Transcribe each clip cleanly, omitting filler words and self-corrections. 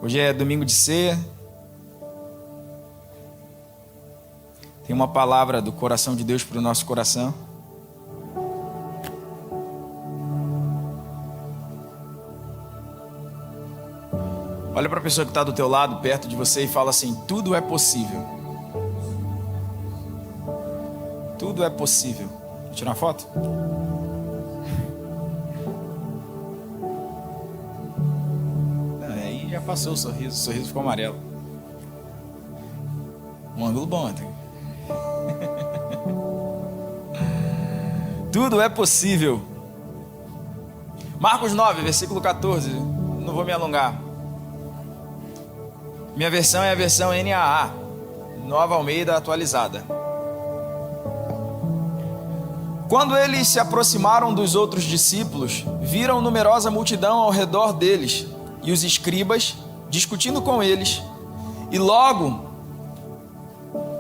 Hoje é domingo de ceia. Tem uma palavra do coração de Deus para o nosso coração. Olha para a pessoa que está do teu lado, perto de você, e fala assim: tudo é possível. Tudo é possível. Vou tirar uma foto? Aí já passou o sorriso ficou amarelo. Um ângulo bom até. Tudo é possível. Marcos 9, versículo 14. Não vou me alongar. Minha versão é a versão NAA, Nova Almeida atualizada. Quando eles se aproximaram dos outros discípulos, viram numerosa multidão ao redor deles e os escribas discutindo com eles. E logo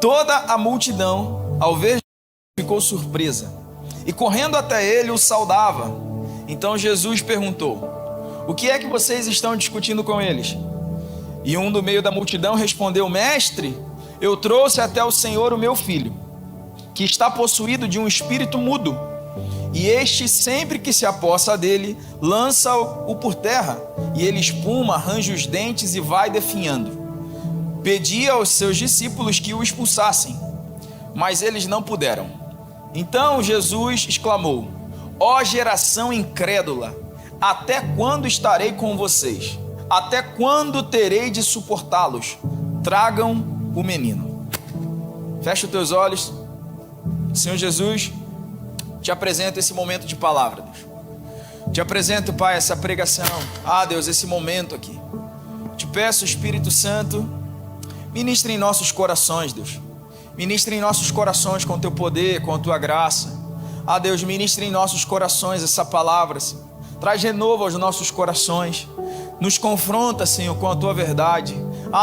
toda a multidão, ao ver, ficou surpresa e correndo até ele o saudava. Então Jesus perguntou: o que é que vocês estão discutindo com eles? E um do meio da multidão respondeu: Mestre, eu trouxe até o Senhor o meu filho, que está possuído de um espírito mudo, e este sempre que se apossa dele, lança-o por terra, e ele espuma, arranja os dentes e vai definhando. Pedi aos seus discípulos que o expulsassem, mas eles não puderam. Então Jesus exclamou: ó geração incrédula, até quando estarei com vocês? Até quando terei de suportá-los? Tragam o menino. Fecha os teus olhos. Senhor Jesus, te apresento esse momento de palavra, Deus. Te apresento, Pai, essa pregação. Deus, esse momento aqui. Te peço, Espírito Santo, ministre em nossos corações, Deus. Ministre em nossos corações com teu poder, com a tua graça. Deus, ministre em nossos corações essa palavra, Senhor. Traz renovo aos nossos corações. Nos confronta, Senhor, com a tua verdade.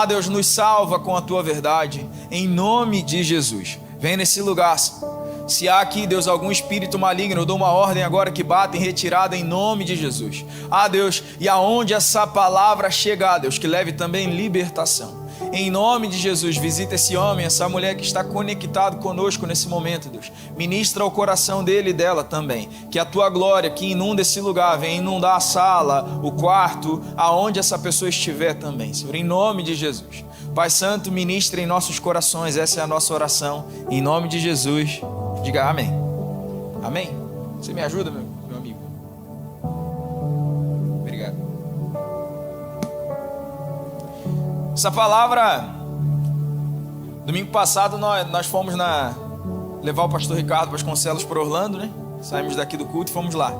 Deus, nos salva com a tua verdade. Em nome de Jesus. Vem nesse lugar, Senhor. Se há aqui, Deus, algum espírito maligno, eu dou uma ordem agora que bata em retirada em nome de Jesus. Deus, e aonde essa palavra chegar, Deus, que leve também libertação. Em nome de Jesus, visita esse homem, essa mulher que está conectado conosco nesse momento, Deus. Ministra o coração dele e dela também. Que a tua glória que inunda esse lugar venha inundar a sala, o quarto, aonde essa pessoa estiver também, Senhor. Em nome de Jesus. Pai Santo, ministra em nossos corações, essa é a nossa oração. Em nome de Jesus, diga amém. Amém? Você me ajuda, meu amigo? Obrigado. Essa palavra, domingo passado nós fomos levar o pastor Ricardo Vasconcelos para Orlando, né? Saímos daqui do culto e fomos lá.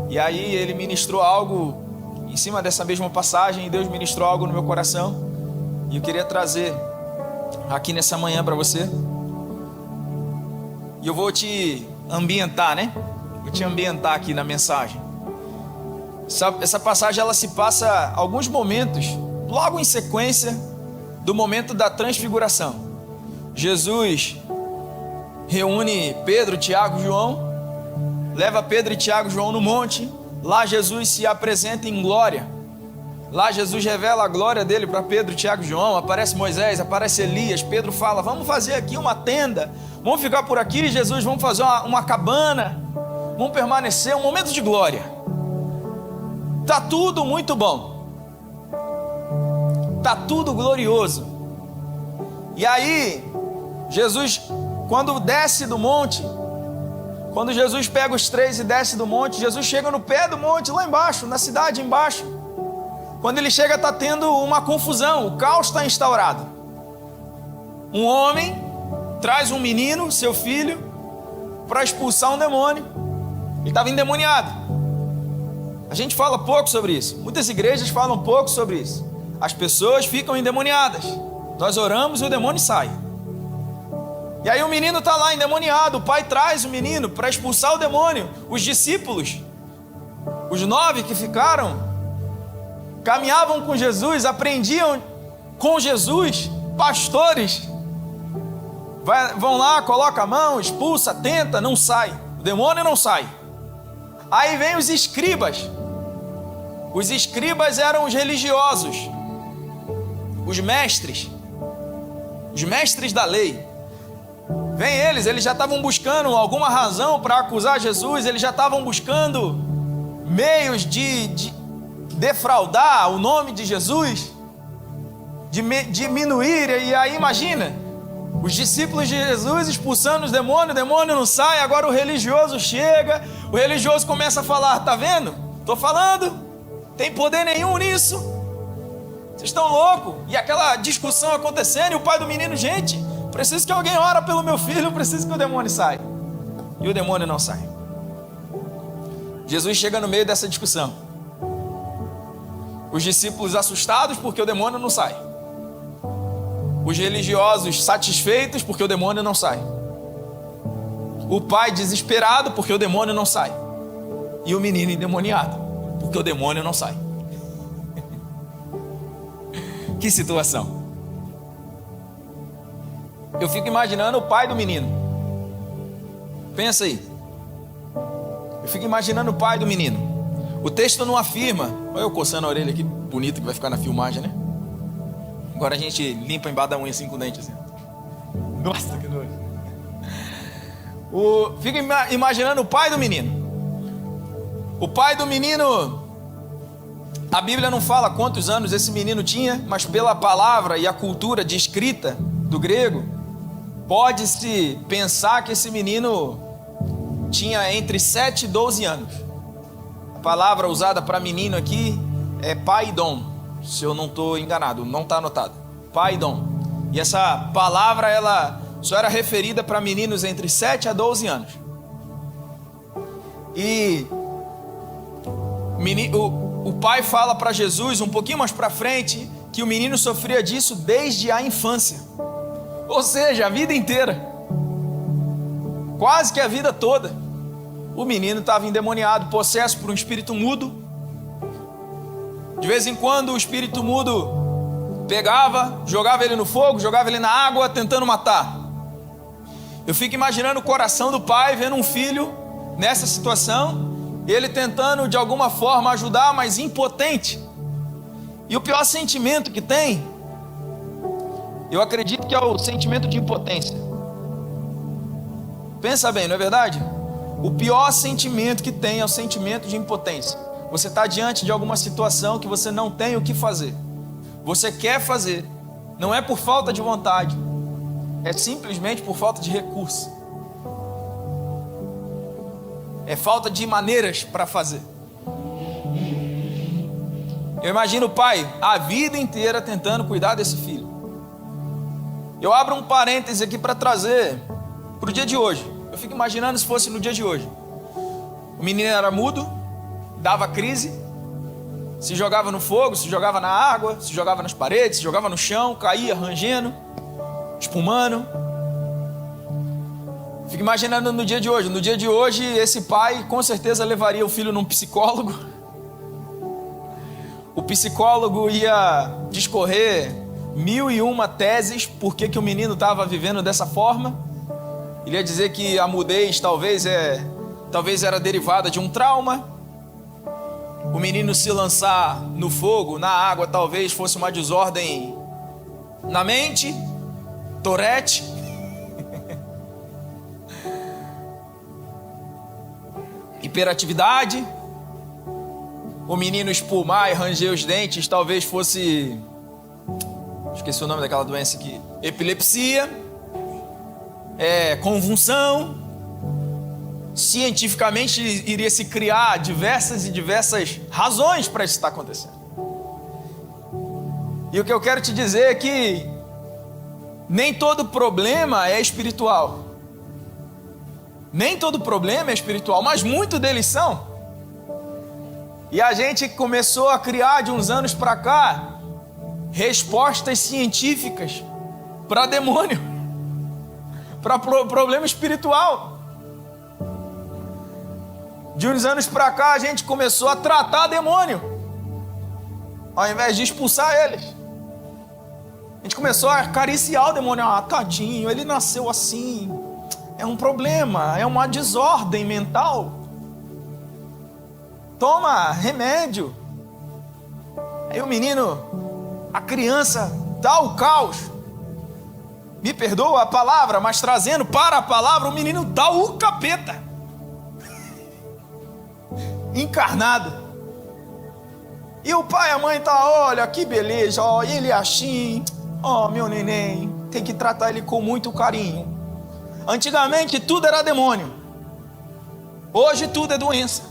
E aí ele ministrou algo em cima dessa mesma passagem, e Deus ministrou algo no meu coração. E eu queria trazer aqui nessa manhã para você. E eu vou te ambientar, né? Vou te ambientar aqui na mensagem. Essa passagem ela se passa alguns momentos logo em sequência do momento da transfiguração. Jesus reúne Pedro, Tiago e João, leva Pedro e Tiago e João no monte. Lá Jesus se apresenta em glória. Lá Jesus revela a glória dele para Pedro, Tiago e João. Aparece Moisés, aparece Elias. Pedro fala: vamos fazer aqui uma tenda, vamos ficar por aqui, Jesus, vamos fazer uma cabana, vamos permanecer, um momento de glória. Tá tudo muito bom, tá tudo glorioso. E aí Jesus, quando desce do monte, quando Jesus pega os três e desce do monte, Jesus chega no pé do monte, lá embaixo, na cidade embaixo. Quando ele chega, está tendo uma confusão, o caos está instaurado. Um homem traz um menino, seu filho, para expulsar um demônio. Ele estava endemoniado. A gente fala pouco sobre isso. Muitas igrejas falam pouco sobre isso. As pessoas ficam endemoniadas. Nós oramos e o demônio sai. E aí o menino está lá endemoniado. O pai traz o menino para expulsar o demônio. Os discípulos, os 9 que ficaram, caminhavam com Jesus, aprendiam com Jesus. Pastores vão lá, coloca a mão, expulsa, tenta, não sai. O demônio não sai. Aí vem os escribas. Os escribas eram os religiosos. os mestres da lei. Vem eles já estavam buscando alguma razão para acusar Jesus, eles já estavam buscando meios de defraudar o nome de Jesus, de diminuir. E aí imagina, os discípulos de Jesus expulsando os demônios, o demônio não sai, agora o religioso chega, o religioso começa a falar, tá vendo? Tô falando, tem poder nenhum nisso, vocês estão loucos. E aquela discussão acontecendo, e o pai do menino, gente, preciso que alguém ore pelo meu filho, preciso que o demônio saia. E o demônio não sai. Jesus chega no meio dessa discussão. Os discípulos assustados porque o demônio não sai. Os religiosos satisfeitos porque o demônio não sai. O pai desesperado porque o demônio não sai. E o menino endemoniado porque o demônio não sai. Que situação. Eu fico imaginando o pai do menino. Pensa aí. Eu fico imaginando o pai do menino. O texto não afirma. Olha eu coçando a orelha aqui, bonito que vai ficar na filmagem, né? Agora a gente limpa embaixo da unha assim com o dente assim. Nossa, que nojo. Fico imaginando o pai do menino. O pai do menino, a Bíblia não fala quantos anos esse menino tinha, mas pela palavra e a cultura de escrita do grego, pode-se pensar que esse menino tinha entre 7 e 12 anos. A palavra usada para menino aqui é paidon, se eu não estou enganado, não está anotado. Paidon. E essa palavra ela só era referida para meninos entre 7 a 12 anos. E o pai fala para Jesus, um pouquinho mais para frente, que o menino sofria disso desde a infância. Ou seja, a vida inteira. Quase que a vida toda. O menino estava endemoniado, possesso por um espírito mudo. De vez em quando o espírito mudo pegava, jogava ele no fogo, jogava ele na água, tentando matar. Eu fico imaginando o coração do pai vendo um filho nessa situação, ele tentando de alguma forma ajudar, mas impotente. E o pior sentimento que tem, eu acredito que é o sentimento de impotência. Pensa bem, não é verdade? O pior sentimento que tem é o sentimento de impotência. Você está diante de alguma situação que você não tem o que fazer. Você quer fazer, não é por falta de vontade, é simplesmente por falta de recurso. É falta de maneiras para fazer. Eu imagino o pai a vida inteira tentando cuidar desse filho. Eu abro um parêntese aqui para trazer para o dia de hoje. Eu fico imaginando se fosse no dia de hoje. O menino era mudo, dava crise, se jogava no fogo, se jogava na água, se jogava nas paredes, se jogava no chão, caía rangendo, espumando. Fico imaginando no dia de hoje. No dia de hoje, esse pai com certeza levaria o filho num psicólogo. O psicólogo ia discorrer 1001 teses por que o menino estava vivendo dessa forma. Ele ia dizer que a mudez talvez era derivada de um trauma. O menino se lançar no fogo, na água, talvez fosse uma desordem na mente, Tourette. Hiperatividade. O menino espumar e ranger os dentes, talvez fosse... Esqueci o nome daquela doença aqui. Epilepsia. Convulsão. Cientificamente iria se criar diversas razões para isso estar acontecendo. E o que eu quero te dizer é que nem todo problema é espiritual. Nem todo problema é espiritual, mas muitos deles são. E a gente começou a criar de uns anos para cá respostas científicas para demônio, para problema espiritual. De uns anos para cá a gente começou a tratar demônio, ao invés de expulsar eles. A gente começou a acariciar o demônio. Ah, tadinho, ele nasceu assim, é um problema, é uma desordem mental. Toma remédio. Aí o menino, a criança Tá o caos. Me perdoa a palavra, mas trazendo para a palavra, o menino tá o capeta. Encarnado. E o pai e a mãe tá, olha que beleza, ó, ele é assim, ó, meu neném, tem que tratar ele com muito carinho. Antigamente tudo era demônio. Hoje tudo é doença.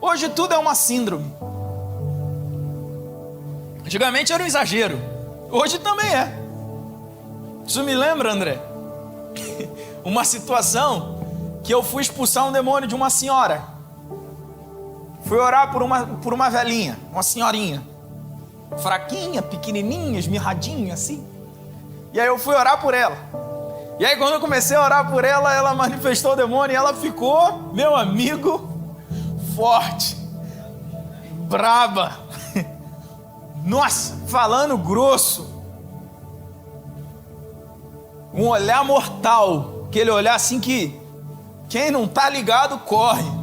Hoje tudo é uma síndrome. Antigamente era um exagero. Hoje também é. Isso me lembra, André, uma situação que eu fui expulsar um demônio de uma senhora. Fui orar por uma velhinha, uma senhorinha, fraquinha, pequenininha, esmirradinha assim. E aí eu fui orar por ela. E aí quando eu comecei a orar por ela, ela manifestou o demônio e ela ficou, meu amigo, forte, braba. Nossa, falando grosso. Um olhar mortal, aquele olhar assim que quem não tá ligado corre.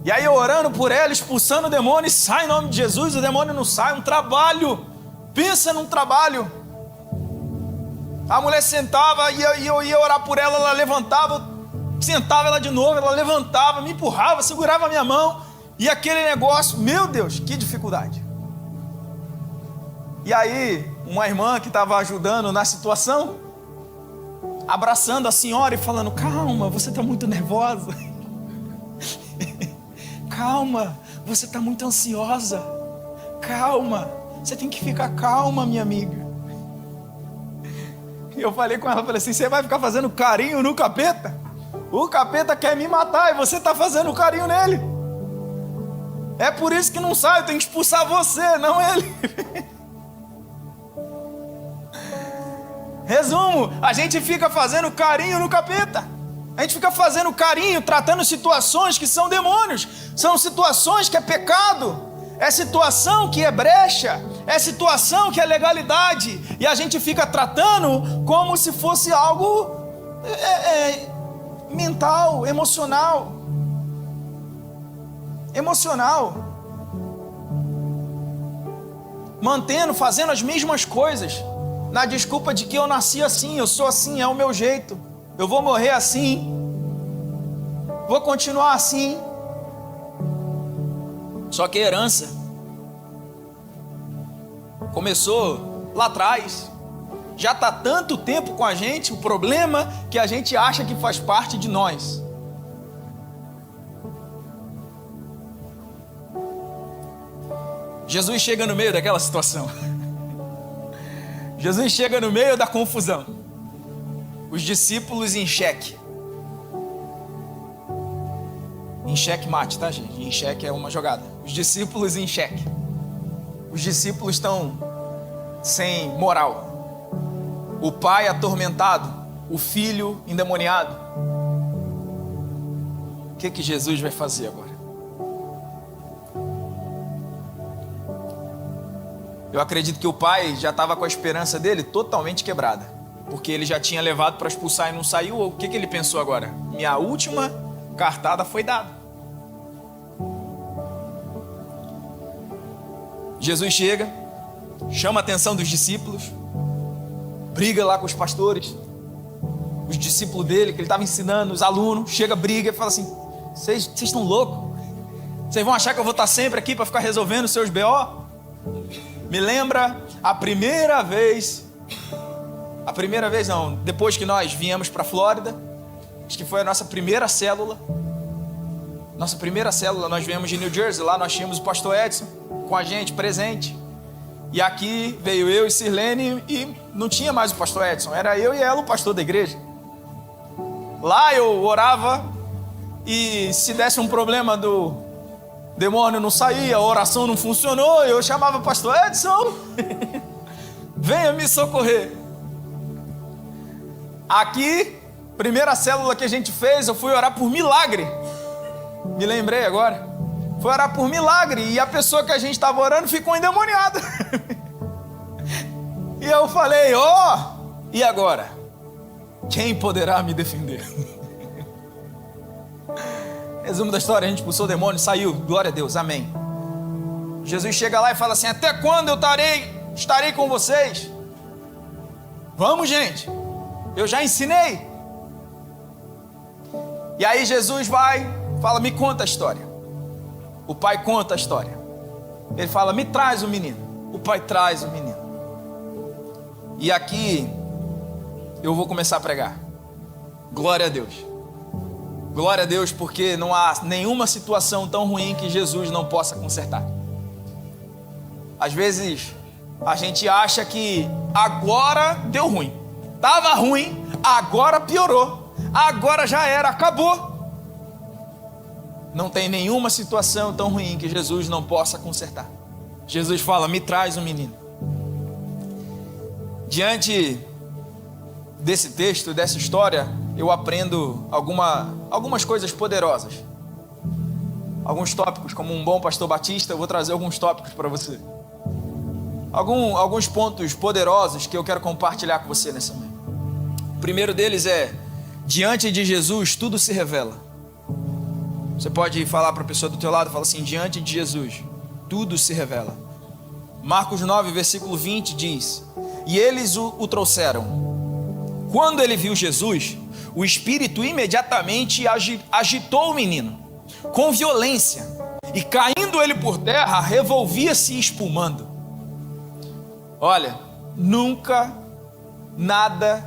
E aí eu orando por ela, expulsando o demônio, e sai em nome de Jesus, o demônio não sai. Um trabalho, pensa num trabalho. A mulher sentava e eu ia orar por ela, ela levantava, sentava ela de novo, ela levantava, me empurrava, segurava a minha mão. E aquele negócio, meu Deus, que dificuldade. E aí, uma irmã que estava ajudando na situação, abraçando a senhora e falando, calma, você está muito nervosa. Calma, você está muito ansiosa. Calma, você tem que ficar calma, minha amiga. E eu falei com ela, falei assim, você vai ficar fazendo carinho no capeta? O capeta quer me matar e você está fazendo carinho nele. É por isso que não sai, eu tenho que expulsar você, não ele. Resumo, a gente fica fazendo carinho no capeta. A gente fica fazendo carinho, tratando situações que são demônios. São situações que é pecado. É situação que é brecha. É situação que é legalidade. E a gente fica tratando como se fosse algo mental, emocional. Mantendo, fazendo as mesmas coisas. Na desculpa de que eu nasci assim, eu sou assim, é o meu jeito. Eu vou morrer assim. Vou continuar assim. Só que a herança começou lá atrás. Já está tanto tempo com a gente, o problema que a gente acha que faz parte de nós. Jesus chega no meio daquela situação. Jesus chega no meio da confusão. Os discípulos em xeque. Em xeque mate, tá, gente? Em xeque é uma jogada. Os discípulos em xeque. Os discípulos estão sem moral. O pai atormentado. O filho endemoniado. O que Jesus vai fazer agora? Eu acredito que o pai já estava com a esperança dele totalmente quebrada. Porque ele já tinha levado para expulsar e não saiu. O que ele pensou agora? Minha última cartada foi dada. Jesus chega, chama a atenção dos discípulos, briga lá com os pastores, os discípulos dele, que ele estava ensinando, os alunos, chega, briga e fala assim, vocês estão loucos? Vocês vão achar que eu vou estar sempre aqui para ficar resolvendo os seus B.O.? Me lembra a primeira vez não, depois que nós viemos para a Flórida, acho que foi a nossa primeira célula, nós viemos de New Jersey, lá nós tínhamos o pastor Edson com a gente, presente, e aqui veio eu e Sirlene e não tinha mais o pastor Edson, era eu e ela o pastor da igreja. Lá eu orava e se desse um problema do demônio não saía, a oração não funcionou, eu chamava o pastor Edson, venha me socorrer. Aqui, primeira célula que a gente fez, eu fui orar por milagre. Me lembrei agora. Fui orar por milagre e a pessoa que a gente estava orando ficou endemoniada. E eu falei, e agora? Quem poderá me defender? Resumo da história, a gente expulsou o demônio, saiu, glória a Deus, amém. Jesus chega lá e fala assim: até quando eu estarei com vocês? Vamos, gente, eu já ensinei. E aí Jesus vai, fala: me conta a história. O pai conta a história. Ele fala: me traz o menino. O pai traz o menino. E aqui eu vou começar a pregar. Glória a Deus. Glória a Deus, porque não há nenhuma situação tão ruim que Jesus não possa consertar. Às vezes a gente acha que agora deu ruim. Estava ruim, agora piorou. Agora já era, acabou. Não tem nenhuma situação tão ruim que Jesus não possa consertar. Jesus fala: me traz um menino. Diante desse texto, dessa história, eu aprendo algumas coisas poderosas. Alguns tópicos, como um bom pastor batista, eu vou trazer alguns tópicos para você. Alguns pontos poderosos que eu quero compartilhar com você nessa manhã. O primeiro deles é: diante de Jesus tudo se revela. Você pode falar para a pessoa do teu lado, fala assim: diante de Jesus tudo se revela. Marcos 9, versículo 20 diz: e eles o trouxeram. Quando ele viu Jesus, o espírito imediatamente agitou o menino com violência, e caindo ele por terra, revolvia-se espumando. Olha, nunca nada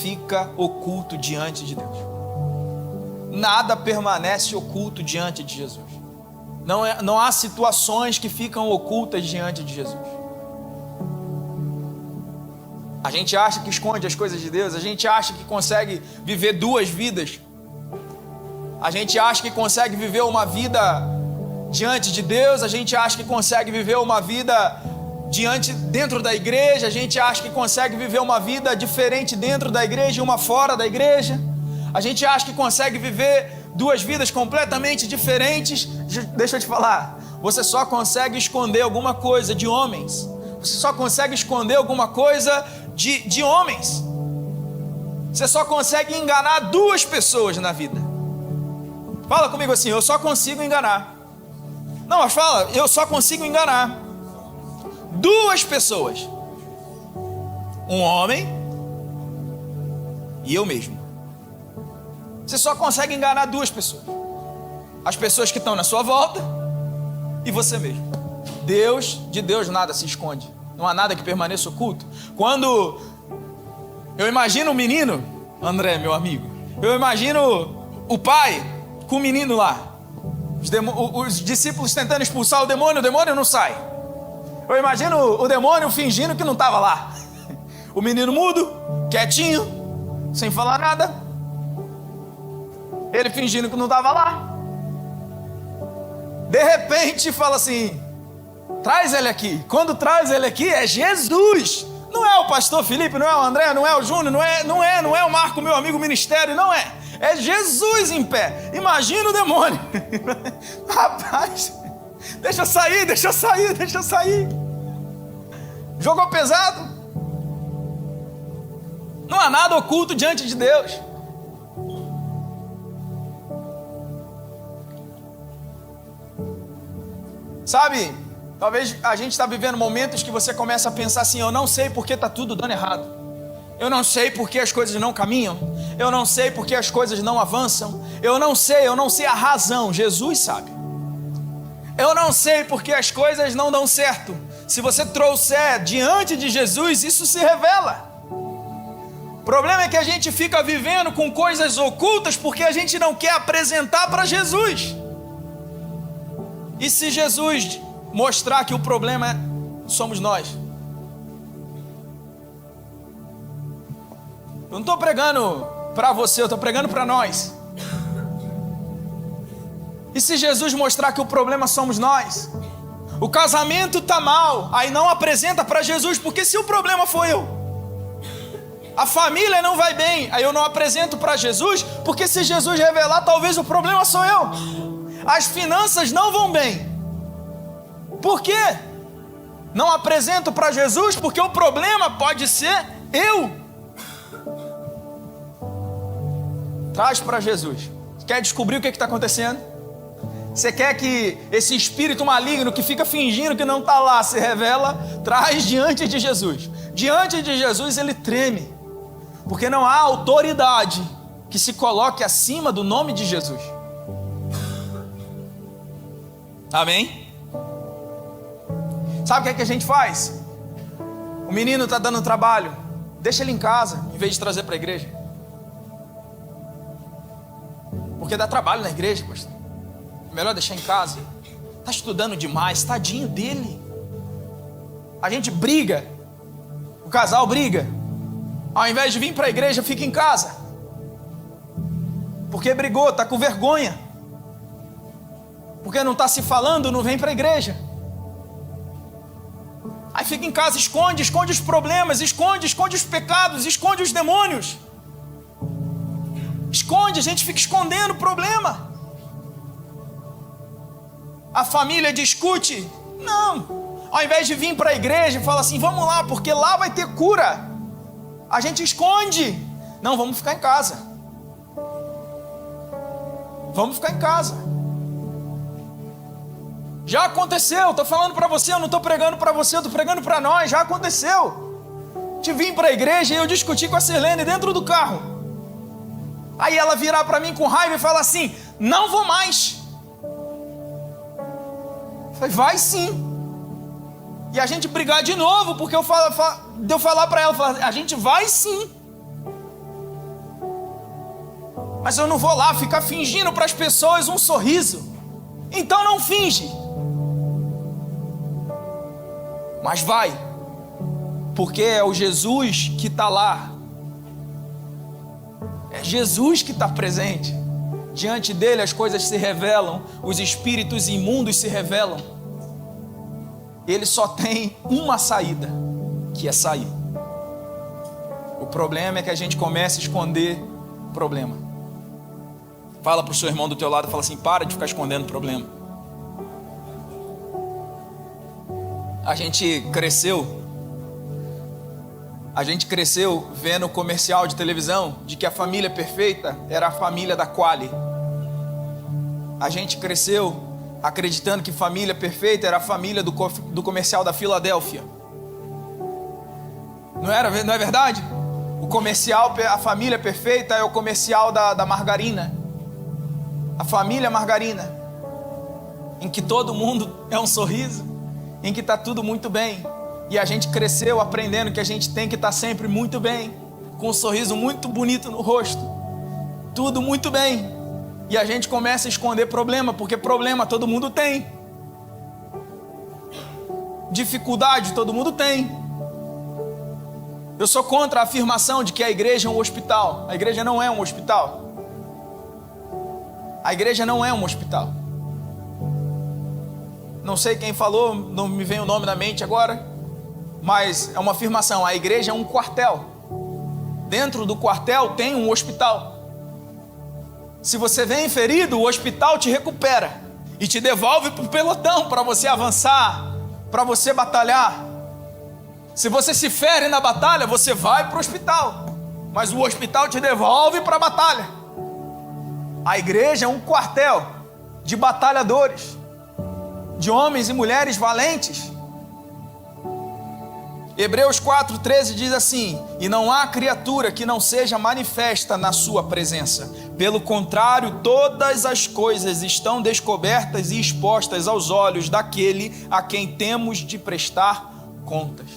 fica oculto diante de Deus. Nada permanece oculto diante de Jesus. Não há situações que ficam ocultas diante de Jesus. A gente acha que esconde as coisas de Deus, a gente acha que consegue viver duas vidas. A gente acha que consegue viver uma vida diante de Deus, a gente acha que consegue viver uma vida dentro da igreja, a gente acha que consegue viver uma vida diferente dentro da igreja e uma fora da igreja. A gente acha que consegue viver duas vidas completamente diferentes. Deixa eu te falar, você só consegue esconder alguma coisa de homens. Você só consegue esconder alguma coisa de homens. Você só consegue enganar duas pessoas na vida. Fala comigo assim: eu só consigo enganar. Não, mas fala: eu só consigo enganar duas pessoas. Um homem e eu mesmo. Você só consegue enganar duas pessoas: as pessoas que estão na sua volta e você mesmo. De Deus nada se esconde. Não há nada que permaneça oculto. Quando eu imagino o menino, André, meu amigo, eu imagino o pai com o menino lá, os discípulos tentando expulsar o demônio não sai. Eu imagino o demônio fingindo que não estava lá. O menino mudo, quietinho, sem falar nada. Ele fingindo que não estava lá. De repente fala assim: traz ele aqui. Quando traz ele aqui é Jesus. Não é o pastor Felipe, não é o André, não é o Júnior, não é o Marco, meu amigo ministério, não é. É Jesus em pé. Imagina o demônio. Rapaz, deixa eu sair. Jogou pesado. Não há nada oculto diante de Deus. Sabe, talvez a gente está vivendo momentos que você começa a pensar assim: eu não sei porque está tudo dando errado. Eu não sei porque as coisas não caminham. Eu não sei porque as coisas não avançam. Eu não sei a razão. Jesus sabe. Eu não sei porque as coisas não dão certo. Se você trouxer diante de Jesus, isso se revela. O problema é que a gente fica vivendo com coisas ocultas porque a gente não quer apresentar para Jesus. E se Jesus mostrar que o problema somos nós? Eu não estou pregando para você, eu estou pregando para nós. E se Jesus mostrar que o problema somos nós? O casamento está mal, aí não apresenta para Jesus, porque se o problema for eu. A família não vai bem, aí eu não apresento para Jesus, porque se Jesus revelar, talvez o problema sou eu. As finanças não vão bem. Por quê? Não apresento para Jesus, porque o problema pode ser eu. Traz para Jesus. Quer descobrir o que está acontecendo? Você quer que esse espírito maligno que fica fingindo que não está lá se revela, traz diante de Jesus. Diante de Jesus ele treme, porque não há autoridade que se coloque acima do nome de Jesus. Amém? Sabe o que a gente faz? O menino está dando trabalho, deixa ele em casa, em vez de trazer para a igreja. Porque dá trabalho na igreja, pastor. É melhor deixar em casa. Está estudando demais, tadinho dele. A gente briga, o casal briga. Ao invés de vir para a igreja, fica em casa. Porque brigou, está com vergonha. Porque não está se falando, não vem para a igreja. Aí fica em casa, esconde os problemas, esconde os pecados, esconde os demônios. Esconde, a gente fica escondendo o problema. A família discute. Não. Ao invés de vir para a igreja e falar assim, vamos lá, porque lá vai ter cura. A gente esconde. Não, vamos ficar em casa. Vamos ficar em casa. Já aconteceu, estou falando para você, eu não estou pregando para você, eu estou pregando para nós, já aconteceu. De vir para a igreja e eu discuti com a Sirlene dentro do carro. Aí ela virar para mim com raiva e falar assim, não vou mais. Eu falei, vai sim. E a gente brigar de novo, porque eu falar para ela, a gente vai sim. Mas eu não vou lá ficar fingindo para as pessoas um sorriso. Então não finge. Mas vai. Porque é o Jesus que está lá. É Jesus que está presente. Diante dele as coisas se revelam. Os espíritos imundos se revelam. Ele só tem uma saída, que é sair. O problema é que a gente começa a esconder o problema. Fala para o seu irmão do teu lado, fala assim, para de ficar escondendo o problema. A gente cresceu vendo comercial de televisão de que a família perfeita era a família da Quali. A gente cresceu acreditando que família perfeita era a família do comercial da Filadélfia. Não é verdade? O comercial, a família perfeita é o comercial da margarina. A família margarina, em que todo mundo é um sorriso, em que está tudo muito bem. E a gente cresceu aprendendo que a gente tem que estar sempre muito bem, com um sorriso muito bonito no rosto, tudo muito bem. E a gente começa a esconder problema, porque problema todo mundo tem. Dificuldade todo mundo tem. Eu sou contra a afirmação de que a igreja é um hospital. A igreja não é um hospital. A igreja não é um hospital. Não sei quem falou, não me vem o nome na mente agora, mas é uma afirmação. A igreja é um quartel. Dentro do quartel tem um hospital. Se você vem ferido, o hospital te recupera e te devolve para o pelotão para você avançar, para você batalhar. Se você se fere na batalha, você vai para o hospital, mas o hospital te devolve para a batalha. A igreja é um quartel de batalhadores, de homens e mulheres valentes. Hebreus 4,13 diz assim: e não há criatura que não seja manifesta na sua presença. Pelo contrário, todas as coisas estão descobertas e expostas aos olhos daquele a quem temos de prestar contas.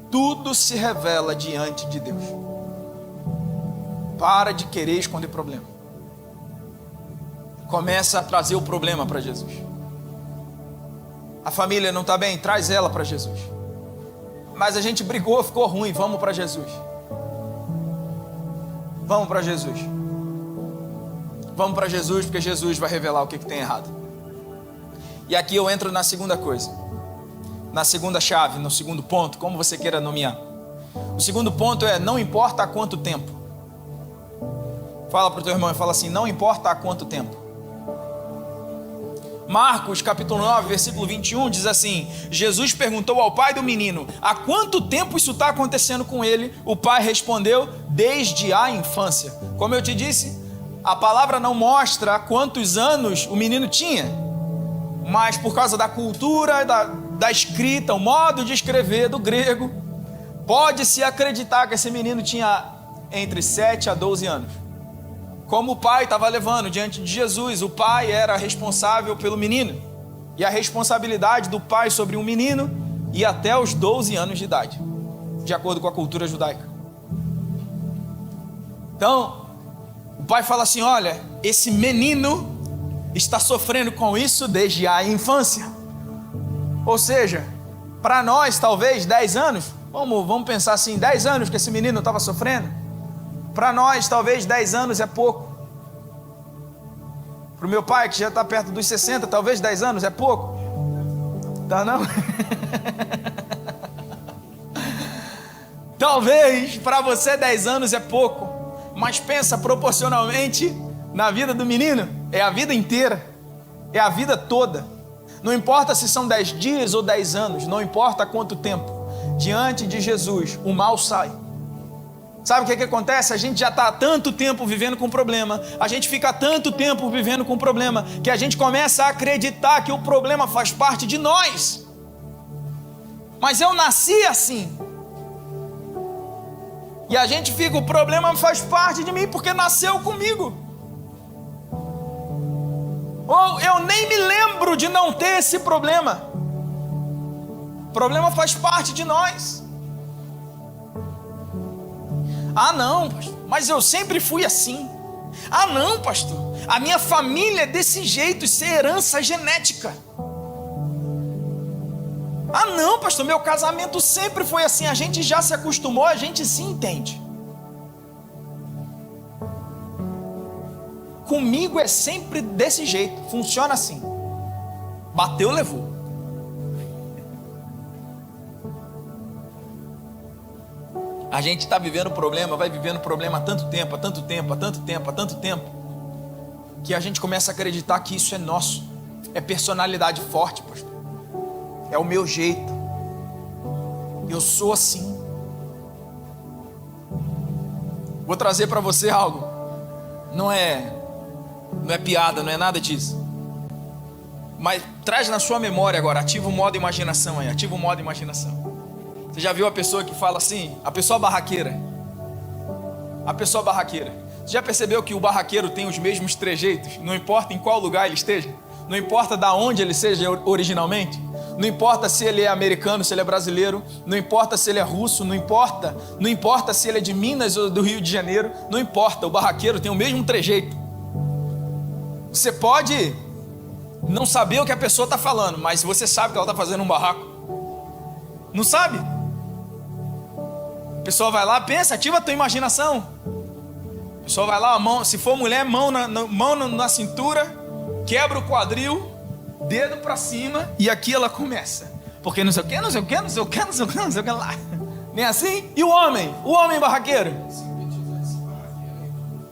Tudo se revela diante de Deus. Para de querer esconder problema. Começa a trazer o problema para Jesus. A família não está bem? Traz ela para Jesus. Mas a gente brigou, ficou ruim, vamos para Jesus. Vamos para Jesus. Vamos para Jesus, porque Jesus vai revelar o que tem errado. E aqui eu entro na segunda coisa, na segunda chave, no segundo ponto, como você queira nomear. O segundo ponto é: não importa há quanto tempo. Fala para o teu irmão e fala assim: não importa há quanto tempo. Marcos capítulo 9, versículo 21 diz assim: Jesus perguntou ao pai do menino: há quanto tempo isso está acontecendo com ele? O pai respondeu: desde a infância. Como eu te disse, a palavra não mostra quantos anos o menino tinha, mas por causa da cultura, da escrita, o modo de escrever do grego, pode-se acreditar que esse menino tinha entre 7 a 12 anos. Como o pai estava levando diante de Jesus, o pai era responsável pelo menino. E a responsabilidade do pai sobre um menino ia até os 12 anos de idade, de acordo com a cultura judaica. Então, o pai fala assim: olha, esse menino está sofrendo com isso desde a infância. Ou seja, para nós talvez 10 anos, vamos pensar assim, 10 anos que esse menino estava sofrendo. Para nós talvez 10 anos é pouco. Para o meu pai que já está perto dos 60, talvez 10 anos é pouco. Tá não? Talvez para você 10 anos é pouco, mas pensa proporcionalmente na vida do menino, é a vida inteira, é a vida toda. Não importa se são 10 dias ou 10 anos, não importa quanto tempo, diante de Jesus o mal sai. Sabe o que acontece? A gente já está há tanto tempo vivendo com problema, a gente fica há tanto tempo vivendo com problema, que a gente começa a acreditar que o problema faz parte de nós. Mas eu nasci assim. E a gente fica, o problema faz parte de mim porque nasceu comigo. Ou eu nem me lembro de não ter esse problema. O problema faz parte de nós. Ah não, pastor, mas eu sempre fui assim. Ah não, pastor, a minha família é desse jeito, isso é herança genética. Ah não, pastor, meu casamento sempre foi assim. A gente já se acostumou, a gente se entende. Comigo é sempre desse jeito, funciona assim. Bateu, levou. A gente está vivendo problema, vai vivendo problema há tanto tempo, que a gente começa a acreditar que isso é nosso. É personalidade forte, pastor. É o meu jeito. Eu sou assim. Vou trazer para você algo. Não é piada, não é nada disso. Mas traz na sua memória agora, ativa o modo imaginação aí, ativa o modo imaginação. Você já viu a pessoa que fala assim, a pessoa barraqueira? A pessoa barraqueira. Você já percebeu que o barraqueiro tem os mesmos trejeitos? Não importa em qual lugar ele esteja, não importa de onde ele seja originalmente, não importa se ele é americano, se ele é brasileiro, não importa se ele é russo, não importa se ele é de Minas ou do Rio de Janeiro, não importa, o barraqueiro tem o mesmo trejeito. Você pode não saber o que a pessoa está falando, mas você sabe que ela está fazendo um barraco. Não sabe? A pessoa vai lá, pensa, ativa a tua imaginação. A pessoa vai lá, a mão, se for mulher, mão na cintura, quebra o quadril, dedo para cima, e aqui ela começa. Porque não sei o que lá. Nem assim? E o homem barraqueiro?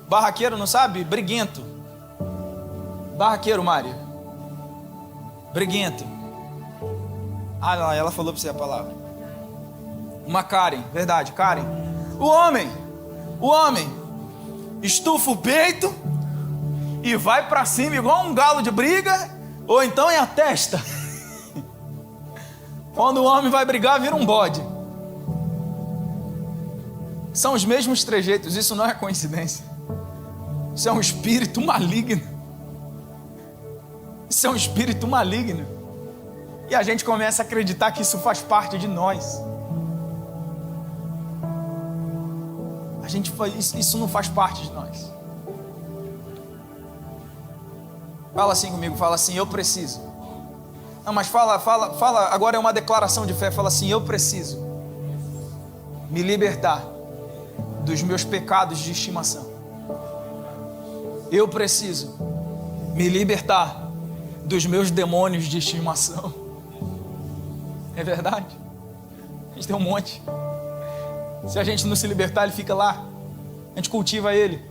Barraqueiro não sabe? Briguento. Barraqueiro, Mário. Briguento. Ah lá, ela falou para você a palavra. Uma Karen, verdade, Karen. O homem estufa o peito e vai para cima igual um galo de briga, ou então é a testa. Quando o homem vai brigar, vira um bode. São os mesmos trejeitos, isso não é coincidência. Isso é um espírito maligno. Isso é um espírito maligno. E a gente começa a acreditar que isso faz parte de nós. Isso não faz parte de nós. Fala assim comigo, fala assim, eu preciso. Não, mas fala, agora é uma declaração de fé. Fala assim, eu preciso me libertar dos meus pecados de estimação. Eu preciso me libertar dos meus demônios de estimação. É verdade? A gente tem um monte. Se a gente não se libertar, ele fica lá. A gente cultiva ele,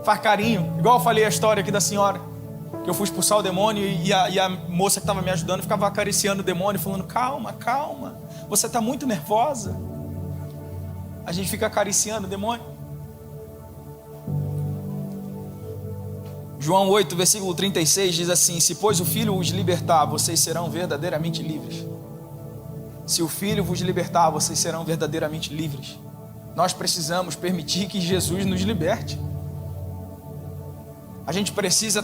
faz carinho. Igual eu falei a história aqui da senhora, que eu fui expulsar o demônio e a moça que estava me ajudando ficava acariciando o demônio, falando, calma, você está muito nervosa. A gente fica acariciando o demônio. João 8, versículo 36 diz assim: se pois o Filho os libertar, vocês serão verdadeiramente livres. Se o Filho vos libertar, vocês serão verdadeiramente livres. Nós precisamos permitir que Jesus nos liberte. A gente precisa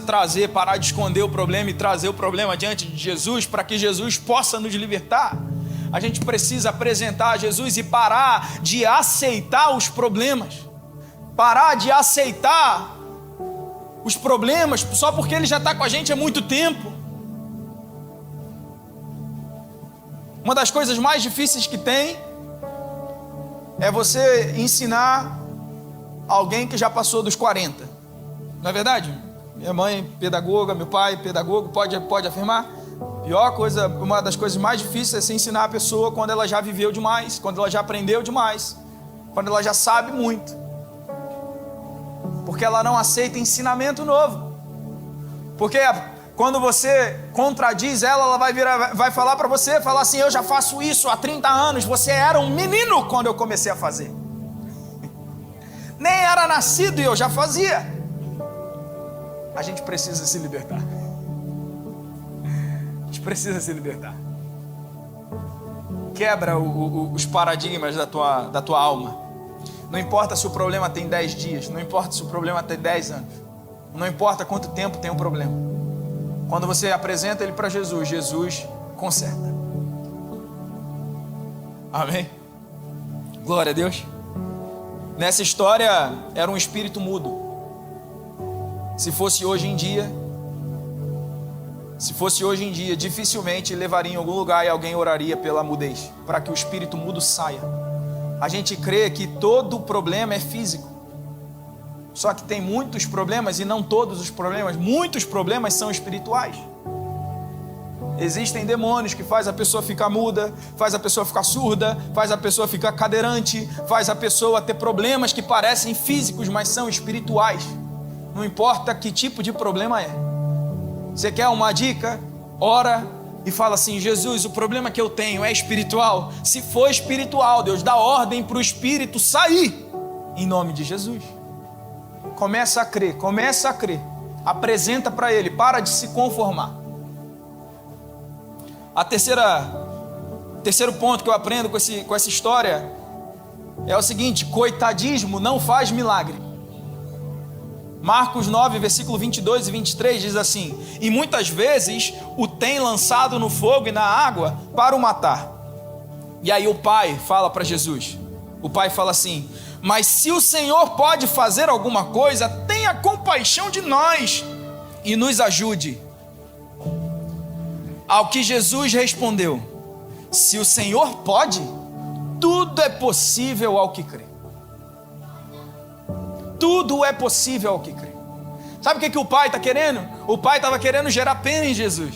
parar de esconder o problema e trazer o problema diante de Jesus para que Jesus possa nos libertar. A gente precisa apresentar Jesus e parar de aceitar os problemas. Parar de aceitar os problemas só porque Ele já está com a gente há muito tempo. Uma das coisas mais difíceis que tem é você ensinar alguém que já passou dos 40. Não é verdade? Minha mãe pedagoga, meu pai pedagogo, pode afirmar? Pior coisa, uma das coisas mais difíceis é você ensinar a pessoa quando ela já viveu demais, quando ela já aprendeu demais, quando ela já sabe muito. Porque ela não aceita ensinamento novo. Porque quando você contradiz ela vai falar para você, falar assim: eu já faço isso há 30 anos, você era um menino quando eu comecei a fazer. Nem era nascido e eu já fazia. A gente precisa se libertar. A gente precisa se libertar. Quebra os paradigmas da tua alma. Não importa se o problema tem 10 dias, não importa se o problema tem 10 anos, não importa quanto tempo tem o problema. Quando você apresenta ele para Jesus, Jesus conserta. Amém? Glória a Deus. Nessa história era um espírito mudo. Se fosse hoje em dia, dificilmente levaria em algum lugar e alguém oraria pela mudez, para que o espírito mudo saia. A gente crê que todo problema é físico. Só que tem muitos problemas, e não todos os problemas, muitos problemas são espirituais. Existem demônios que faz a pessoa ficar muda, faz a pessoa ficar surda, faz a pessoa ficar cadeirante, faz a pessoa ter problemas que parecem físicos, mas são espirituais. Não importa que tipo de problema é. Você quer uma dica? Ora e fala assim: Jesus, o problema que eu tenho é espiritual. Se for espiritual, Deus dá ordem para o espírito sair, em nome de Jesus. Começa a crer. Apresenta para ele, para de se conformar. Terceiro ponto que eu aprendo com essa história é o seguinte: coitadismo não faz milagre. Marcos 9, versículo 22 e 23 diz assim: e muitas vezes o tem lançado no fogo e na água para o matar. E aí o pai fala para Jesus, o pai fala assim: mas se o Senhor pode fazer alguma coisa, tenha compaixão de nós e nos ajude. Ao que Jesus respondeu: se o Senhor pode, tudo é possível ao que crê. Tudo é possível ao que crê. Sabe o que o pai está querendo? O pai estava querendo gerar pena em Jesus.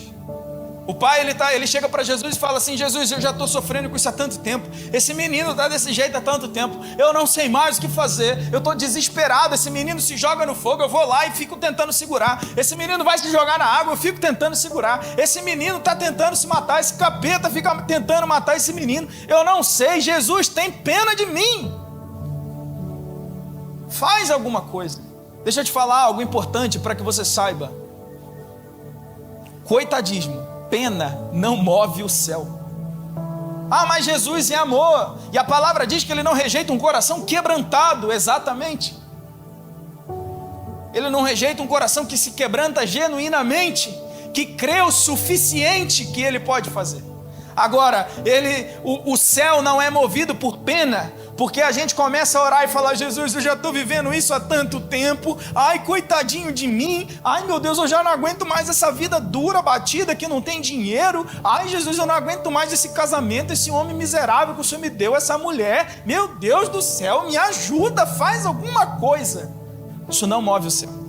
O pai ele chega para Jesus e fala assim: Jesus, eu já estou sofrendo com isso há tanto tempo. Esse menino está desse jeito há tanto tempo. Eu não sei mais o que fazer. Eu estou desesperado. Esse menino se joga no fogo, eu vou lá e fico tentando segurar. Esse menino vai se jogar na água, eu fico tentando segurar. Esse menino está tentando se matar. Esse capeta fica tentando matar esse menino. Eu não sei. Jesus, tem pena de mim. Faz alguma coisa. Deixa eu te falar algo importante para que você saiba. Coitadismo, pena não move o céu. Ah, mas Jesus é amor. E a palavra diz que Ele não rejeita um coração quebrantado. Exatamente. Ele não rejeita um coração que se quebranta genuinamente, que crê o suficiente que Ele pode fazer. Agora, o céu não é movido por pena, porque a gente começa a orar e falar: Jesus, eu já estou vivendo isso há tanto tempo, ai, coitadinho de mim, ai, meu Deus, eu já não aguento mais essa vida dura, batida, que não tem dinheiro, ai, Jesus, eu não aguento mais esse casamento, esse homem miserável que o Senhor me deu, essa mulher, meu Deus do céu, me ajuda, faz alguma coisa. Isso não move o céu.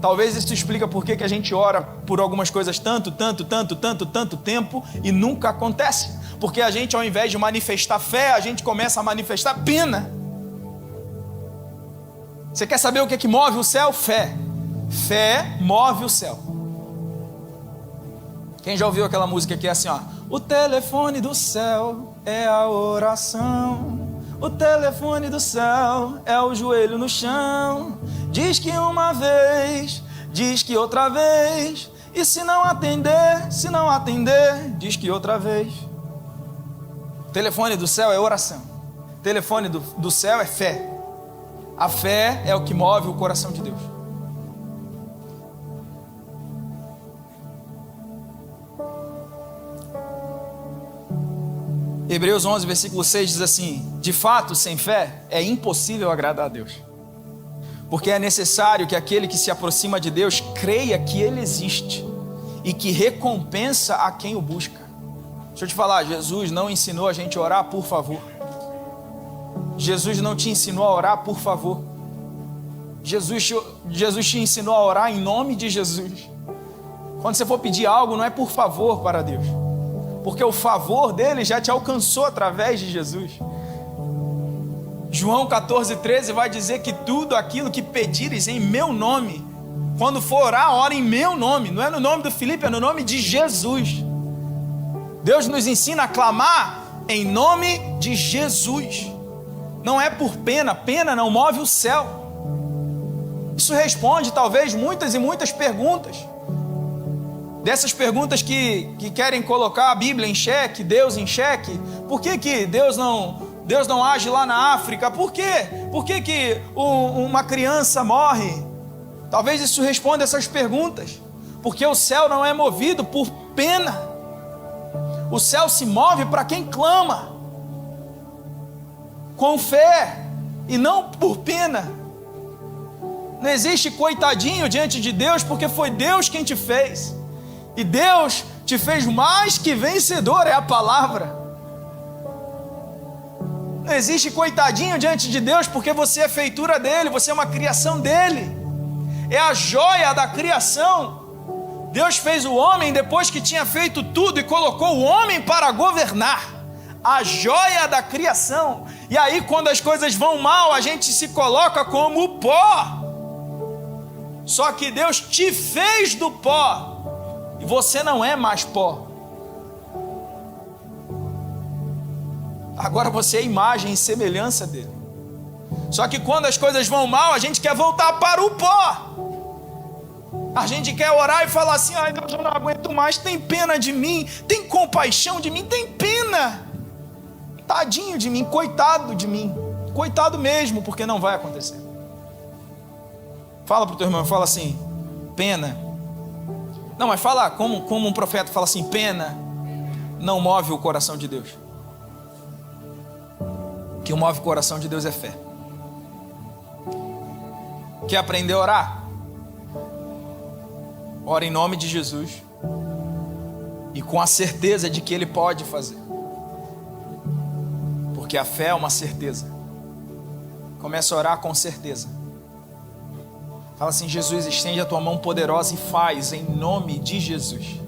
Talvez isso explica por que a gente ora por algumas coisas tanto tempo e nunca acontece. Porque a gente, ao invés de manifestar fé, a gente começa a manifestar pena. Você quer saber o que move o céu? Fé. Fé move o céu. Quem já ouviu aquela música que é assim, ó: o telefone do céu é a oração. O telefone do céu é o joelho no chão. Diz que uma vez diz que outra vez. E se não atender, diz que outra vez. O telefone do céu é oração. O telefone do céu é fé. A fé é o que move o coração de Deus. Hebreus 11, versículo 6 diz assim: de fato, sem fé é impossível agradar a Deus, porque é necessário que aquele que se aproxima de Deus creia que Ele existe e que recompensa a quem o busca. Deixa eu te falar, Jesus não ensinou a gente a orar por favor. Jesus não te ensinou a orar por favor. Jesus te ensinou a orar em nome de Jesus. Quando você for pedir algo, não é por favor para Deus, porque o favor dele já te alcançou através de Jesus. João 14,13 vai dizer que tudo aquilo que pedires em meu nome, quando for orar, ora em meu nome. Não é no nome do Felipe, é no nome de Jesus. Deus nos ensina a clamar em nome de Jesus. Não é por pena, pena não move o céu. Isso responde talvez muitas e muitas perguntas. Dessas perguntas que querem colocar a Bíblia em xeque, Deus em xeque. Por que Deus não age lá na África? Por quê? Por que uma criança morre? Talvez isso responda essas perguntas. Porque o céu não é movido por pena. O céu se move para quem clama com fé e não por pena. Não existe coitadinho diante de Deus, porque foi Deus quem te fez. E Deus te fez mais que vencedor, é a palavra. Não existe coitadinho diante de Deus, porque você é feitura dele, você é uma criação dele. É a joia da criação. Deus fez o homem depois que tinha feito tudo e colocou o homem para governar. A joia da criação. E aí quando as coisas vão mal, a gente se coloca como pó. Só que Deus te fez do pó. E você não é mais pó. Agora você é imagem e semelhança dele. Só que quando as coisas vão mal, a gente quer voltar para o pó. A gente quer orar e falar assim: ai Deus, eu não aguento mais, tem pena de mim, tem compaixão de mim, tem pena. Tadinho de mim, coitado de mim. Coitado mesmo, porque não vai acontecer. Fala para o teu irmão, fala assim: pena. Não, mas fala como um profeta fala assim: pena não move o coração de Deus. O que move o coração de Deus é fé. Quer aprender a orar? Ora em nome de Jesus e com a certeza de que Ele pode fazer, porque a fé é uma certeza. Começa a orar com certeza. Fala assim: Jesus, estende a tua mão poderosa e faz em nome de Jesus.